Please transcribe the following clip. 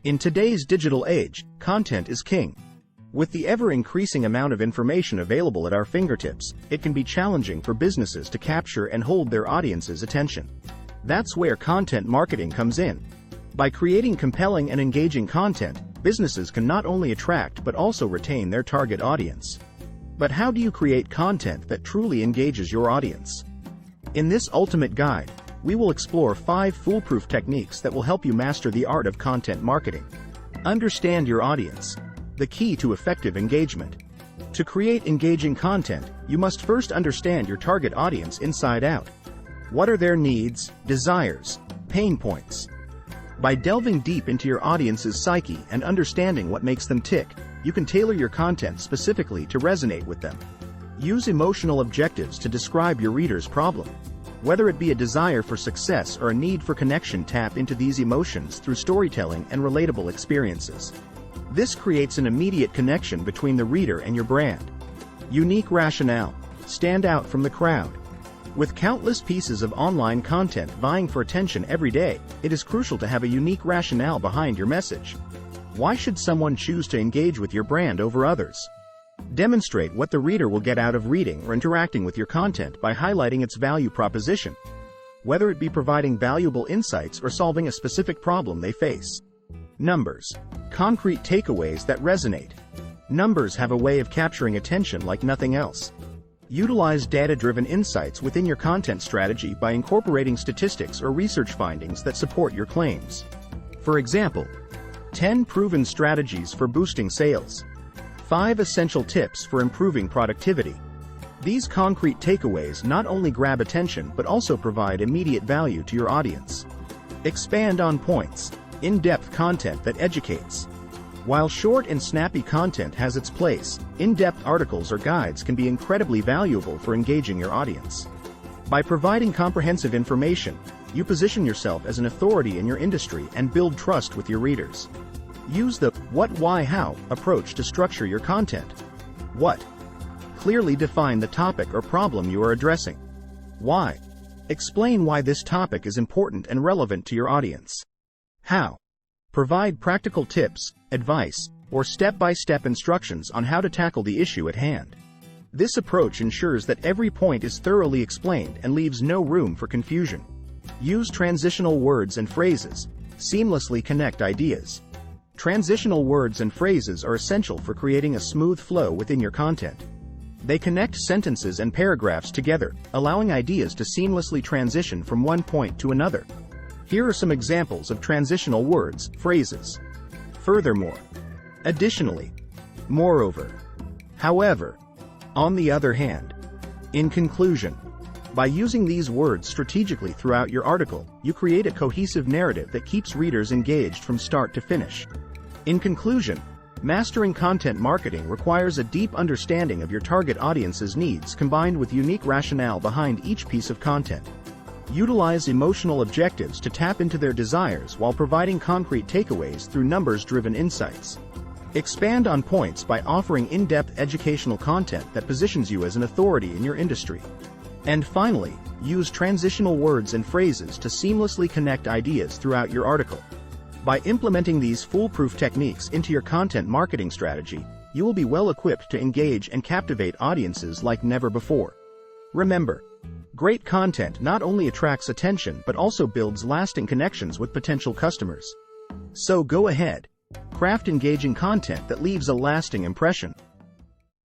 In today's digital age, content is king. With the ever-increasing amount of information available at our fingertips, it can be challenging for businesses to capture and hold their audience's attention. That's where content marketing comes in. By creating compelling and engaging content, businesses can not only attract but also retain their target audience. But how do you create content that truly engages your audience? In this ultimate guide, we will explore 5 foolproof techniques that will help you master the art of content marketing. Understand your audience. The key to effective engagement. To create engaging content, you must first understand your target audience inside out. What are their needs, desires, pain points? By delving deep into your audience's psyche and understanding what makes them tick, you can tailor your content specifically to resonate with them. Use emotional objectives to describe your reader's problem. Whether it be a desire for success or a need for connection, tap into these emotions through storytelling and relatable experiences. This creates an immediate connection between the reader and your brand. Unique rationale. Stand out from the crowd. With countless pieces of online content vying for attention every day, it is crucial to have a unique rationale behind your message. Why should someone choose to engage with your brand over others? Demonstrate what the reader will get out of reading or interacting with your content by highlighting its value proposition, whether it be providing valuable insights or solving a specific problem they face. Numbers. Concrete takeaways that resonate. Numbers have a way of capturing attention like nothing else. Utilize data-driven insights within your content strategy by incorporating statistics or research findings that support your claims. For example, 10 proven strategies for boosting sales. 5 essential tips for improving productivity. These concrete takeaways not only grab attention but also provide immediate value to your audience. Expand on points. In-depth content that educates. While short and snappy content has its place, in-depth articles or guides can be incredibly valuable for engaging your audience. By providing comprehensive information, you position yourself as an authority in your industry and build trust with your readers. Use the what, why, how approach to structure your content. What? Clearly define the topic or problem you are addressing. Why? Explain why this topic is important and relevant to your audience. How? Provide practical tips, advice, or step-by-step instructions on how to tackle the issue at hand. This approach ensures that every point is thoroughly explained and leaves no room for confusion. Use transitional words and phrases. Seamlessly connect ideas. Transitional words and phrases are essential for creating a smooth flow within your content. They connect sentences and paragraphs together, allowing ideas to seamlessly transition from one point to another. Here are some examples of transitional words, phrases. Furthermore. Additionally. Moreover. However. On the other hand. In conclusion. By using these words strategically throughout your article, you create a cohesive narrative that keeps readers engaged from start to finish. In conclusion, mastering content marketing requires a deep understanding of your target audience's needs combined with unique rationale behind each piece of content. Utilize emotional objectives to tap into their desires while providing concrete takeaways through numbers-driven insights. Expand on points by offering in-depth educational content that positions you as an authority in your industry. And finally, use transitional words and phrases to seamlessly connect ideas throughout your article. By implementing these foolproof techniques into your content marketing strategy, you will be well equipped to engage and captivate audiences like never before. Remember, great content not only attracts attention but also builds lasting connections with potential customers. So go ahead, craft engaging content that leaves a lasting impression.